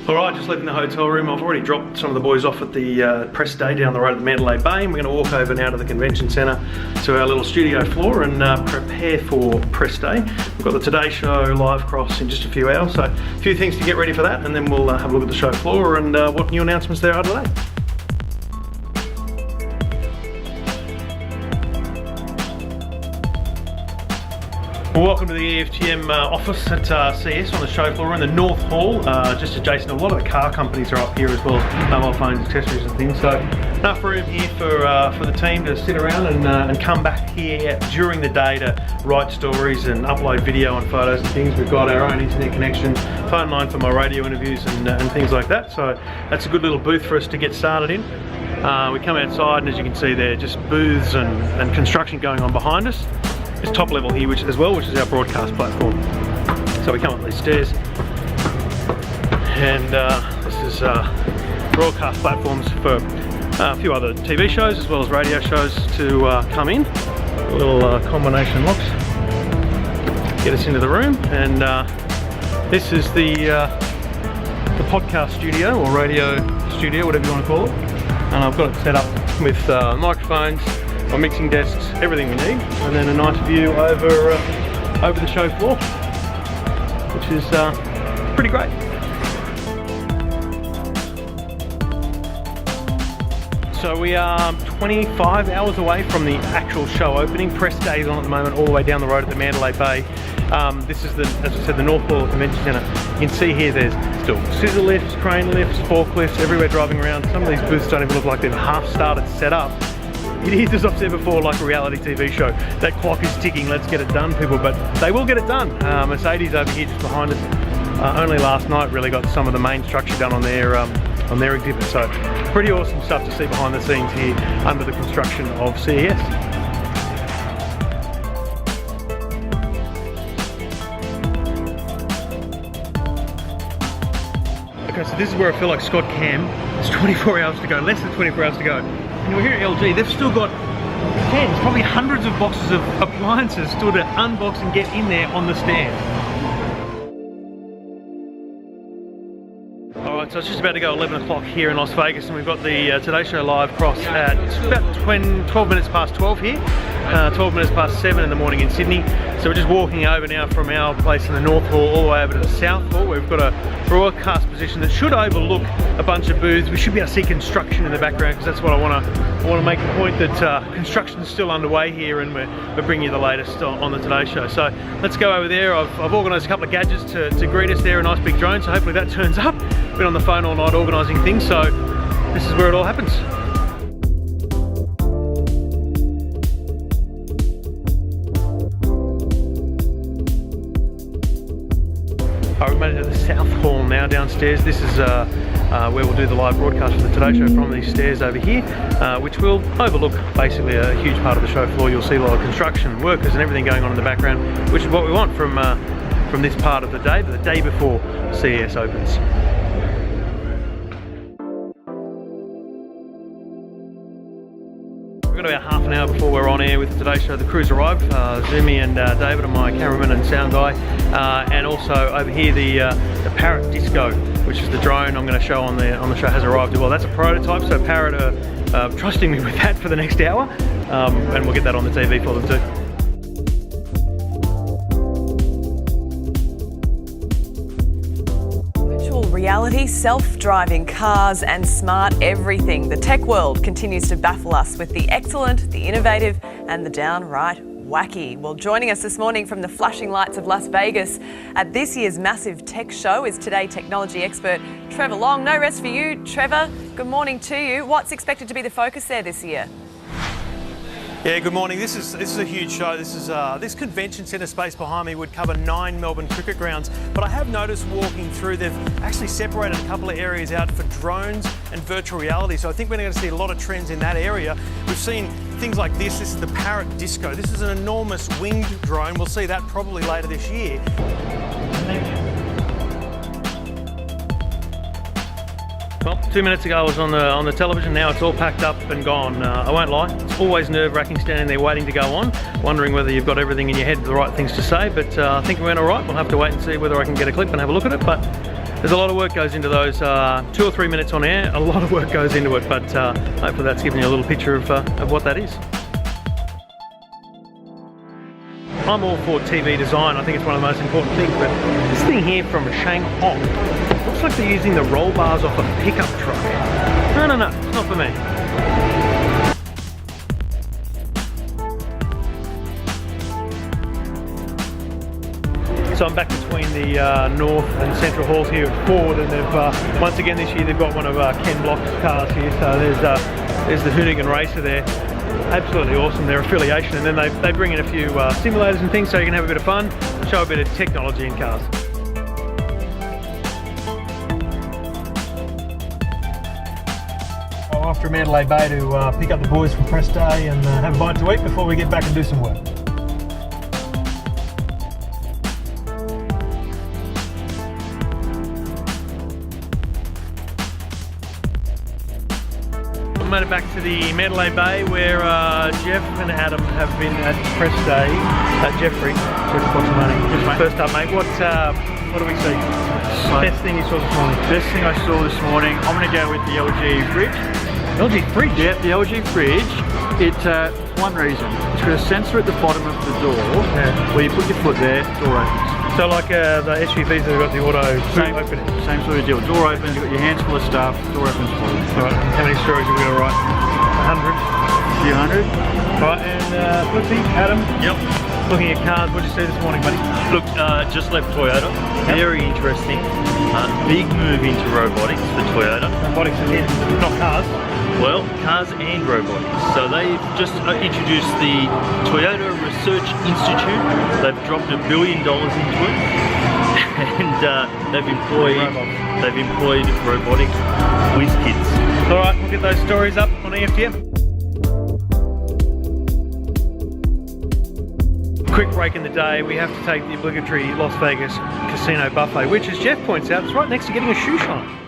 Alright, just leaving the hotel room. I've already dropped some of the boys off at the press day down the road at the Mandalay Bay, and we're going to walk over now to the convention centre to our little studio floor and prepare for press day. We've got the Today Show live cross in just a few hours, so a few things to get ready for that, and then we'll have a look at the show floor and what new announcements there are today. Well, welcome to the EFTM office at CES on the show floor in the North Hall, just adjacent. A lot of the car companies are up here as well, mobile phones, accessories and things. So enough room here for the team to sit around and come back here during the day to write stories and upload video and photos and things. We've got our own internet connection, phone line for my radio interviews and things like that. So that's a good little booth for us to get started in. We come outside and as you can see there, just booths and construction going on behind us. This top level here, which is our broadcast platform. So we come up these stairs, and this is broadcast platforms for a few other TV shows as well as radio shows to come in. A little combination locks get us into the room, and this is the podcast studio or radio studio, whatever you want to call it. And I've got it set up with microphones, my mixing desks, everything we need, and then a nice view over the show floor, which is pretty great. So we are 25 hours away from the actual show opening. Press day is on at the moment, all the way down the road at the Mandalay Bay. This is as I said, the North Hall Convention Centre. You can see here there's still scissor lifts, crane lifts, forklifts everywhere driving around. Some of these booths don't even look like they've half started set up. It is, as I've said before, like a reality TV show. That clock is ticking, let's get it done, people, but they will get it done. Mercedes over here just behind us, only last night really got some of the main structure done on their exhibit, so pretty awesome stuff to see behind the scenes here under the construction of CES. Okay, so this is where I feel like Scott Cam. It's 24 hours to go, less than 24 hours to go. And we're here at LG, they've still got tens, probably hundreds of boxes of appliances still to unbox and get in there on the stand. Alright, so it's just about to go 11 o'clock here in Las Vegas, and we've got the Today Show live cross at about 12 minutes past 12 here, 12 minutes past 7 in the morning in Sydney. So we're just walking over now from our place in the North Hall all the way over to the South Hall. We've got a broadcast position that should overlook a bunch of booths. We should be able to see construction in the background, because that's what I want to make the point that construction is still underway here, and we're bringing you the latest on the Today Show. So let's go over there. I've organised a couple of gadgets to greet us there, a nice big drone, so hopefully that turns up. Been on the phone all night organising things, so this is where it all happens. We've made it to the South Hall now downstairs. This is where we'll do the live broadcast for the Today Show from these stairs over here, which will overlook basically a huge part of the show floor. You'll see a lot of construction, workers and everything going on in the background, which is what we want from this part of the day, but the day before CES opens. We've got about half an hour before we're on air with the Today Show. The crews arrive, Zumi and David are my cameraman and sound guy, and also over here the Parrot Disco, which is the drone I'm going to show on the show, has arrived as well. That's a prototype, so Parrot are trusting me with that for the next hour, and we'll get that on the TV for them too. Reality, self-driving cars and smart everything. The tech world continues to baffle us with the excellent, the innovative and the downright wacky. Well, joining us this morning from the flashing lights of Las Vegas at this year's massive tech show is Today technology expert Trevor Long. No rest for you, Trevor. Good morning to you. What's expected to be the focus there this year? Yeah, good morning. This is a huge show. This convention centre space behind me would cover 9 Melbourne cricket grounds, but I have noticed walking through they've actually separated a couple of areas out for drones and virtual reality. So I think we're going to see a lot of trends in that area. We've seen things like this. This is the Parrot Disco. This is an enormous winged drone. We'll see that probably later this year. Well, 2 minutes ago I was on the television, now it's all packed up and gone. I won't lie, it's always nerve-wracking standing there waiting to go on, wondering whether you've got everything in your head, the right things to say, but I think it went all right. We'll have to wait and see whether I can get a clip and have a look at it, but There's a lot of work goes into those 2 or 3 minutes on air. A lot of work goes into it, but hopefully that's giving you a little picture of what that is. I'm all for TV design. I think it's one of the most important things, but this thing here from Shanghai looks like they're using the roll bars off a pickup truck. No, it's not for me. So I'm back between the North and Central halls here at Ford, and they've once again this year they've got one of Ken Block's cars here. So there's the Hoonigan Racer there. Absolutely awesome, their affiliation, and then they bring in a few simulators and things so you can have a bit of fun, show a bit of technology in cars. I'm off to Mandalay Bay to pick up the boys from press day and have a bite to eat before we get back and do some work. Made it back to the Mandalay Bay where Jeff and Adam have been at press day. Jeffrey, first up, mate. What do we see? Best thing you saw this morning? Best thing I saw this morning, I'm going to go with the LG fridge. LG fridge? Yeah, the LG fridge. It's one reason. It's got a sensor at the bottom of the door. Yeah. Where you put your foot there, door opens. So like the SUVs that have got the auto Same opening? Same sort of deal. Door opens, you've got your hands full of stuff, door opens for you. All right, how many stories have we got to write? 100? A few hundred. All right, and Footsy, Adam? Yep. Looking at cars, what did you see this morning, buddy? Look, just left Toyota. Yep. Very interesting. Big move into robotics for Toyota. Robotics again, not cars. Well, cars and robotics. So they've just introduced the Toyota Research Institute. They've dropped $1 billion into it, and they've employed robotic whiz kids. All right, we'll get those stories up on EFTM. Quick break in the day, we have to take the obligatory Las Vegas casino buffet, which, as Jeff points out, is right next to getting a shoe shine.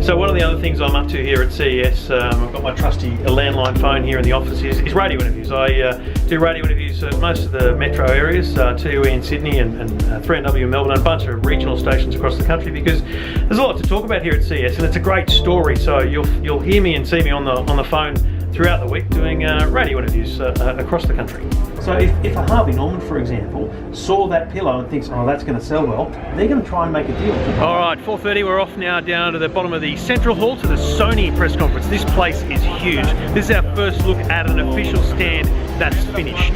So one of the other things I'm up to here at CES, I've got my trusty landline phone here in the office, is radio interviews. I do radio interviews at most of the metro areas, 2UE in Sydney and 3NW in Melbourne, and a bunch of regional stations across the country, because there's a lot to talk about here at CES, and it's a great story. So you'll hear me and see me on the phone throughout the week doing radio interviews across the country. So if a Harvey Norman, for example, saw that pillow and thinks, oh, that's going to sell well, they're going to try and make a deal. All right, 4:30, we're off now down to the bottom of the Central Hall to the Sony press conference. This place is huge. This is our first look at an official stand that's finished.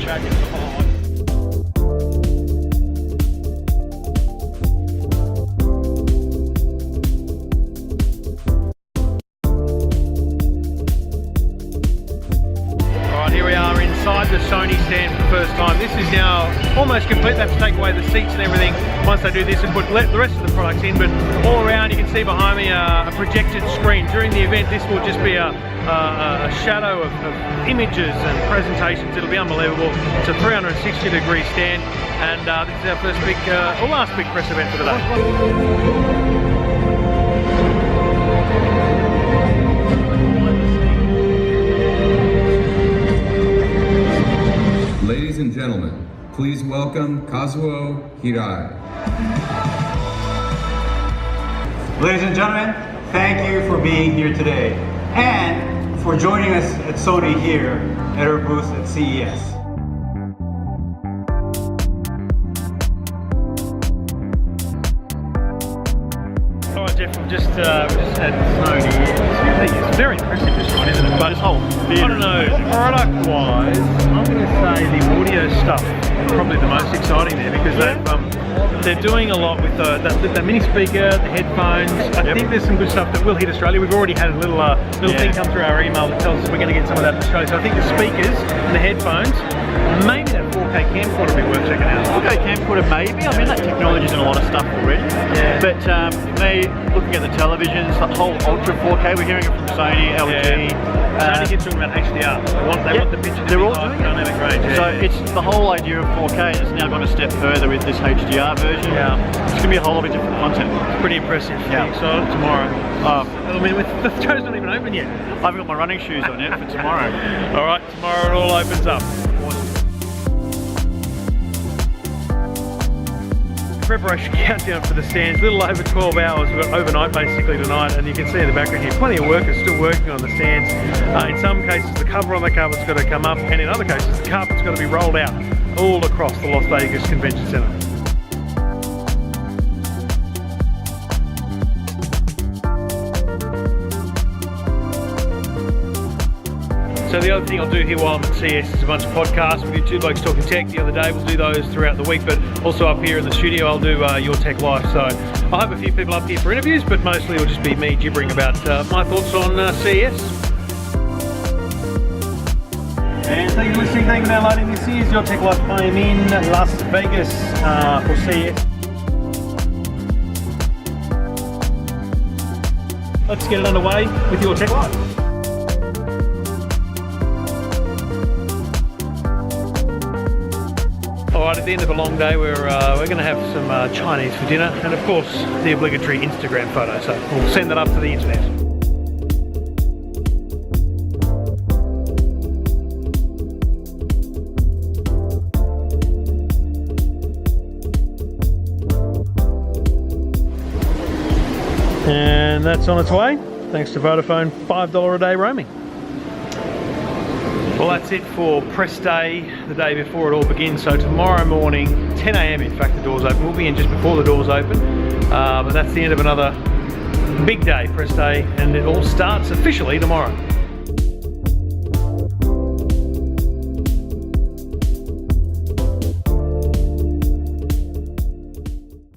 The Sony stand for the first time. This is now almost complete. They have to take away the seats and everything once they do this and let the rest of the products in, but all around you can see behind me a projected screen. During the event this will just be a shadow of images and presentations. It'll be unbelievable. It's a 360-degree stand, and this is our first big or last big press event for the day. Ladies and gentlemen, please welcome Kazuo Hirai. Ladies and gentlemen, thank you for being here today and for joining us at Sony here at our booth at CES. All right, Jeff, we've just had Sony. It's very impressive, this one, isn't it? But I don't know, product-wise, I'm going to say the audio stuff is probably the most exciting there, because they're doing a lot with the mini speaker, the headphones. I think there's some good stuff that will hit Australia. We've already had a little thing come through our email that tells us we're going to get some of that in Australia. So I think the speakers and the headphones, maybe that 4K camcorder will be worth checking out. 4K camcorder maybe. I mean, that technology's in a lot of stuff already. Yeah. But me looking at the televisions, the whole ultra 4K, we're hearing it from Sony, LG. Sony keeps talking about HDR. They want the picture to they're be all high doing it. dynamic range. So it's the whole idea of 4K has now gone a step further with this HDR version. version. Yeah. It's going to be a whole lot of different content. It's pretty impressive. Yeah. Pretty excited tomorrow. I mean, the show's not even open yet. I haven't got my running shoes on yet for tomorrow. All right, tomorrow it all opens up. Preparation countdown for the stands, a little over 12 hours. We've got overnight basically tonight, and you can see in the background here plenty of workers still working on the stands. In some cases the cover on the carpet's got to come up, and in other cases the carpet's got to be rolled out all across the Las Vegas Convention Center. So the other thing I'll do here while I'm at CES is a bunch of podcasts. We do Two Blokes Talking Tech the other day. We'll do those throughout the week, but also up here in the studio I'll do Your Tech Life. So I'll have a few people up here for interviews, but mostly it'll just be me gibbering about my thoughts on CES. And thank you for listening, thank you for downloading. This is Your Tech Life. I am in Las Vegas for CES. Let's get it underway with Your Tech Life. Alright, at the end of a long day we're going to have some Chinese for dinner, and of course the obligatory Instagram photo, so we'll send that up to the internet. And that's on its way, thanks to Vodafone $5 a day roaming. Well, that's it for press day, the day before it all begins. So tomorrow morning, 10 a.m. in fact, the doors open. We'll be in just before the doors open. But that's the end of another big day, press day, and it all starts officially tomorrow.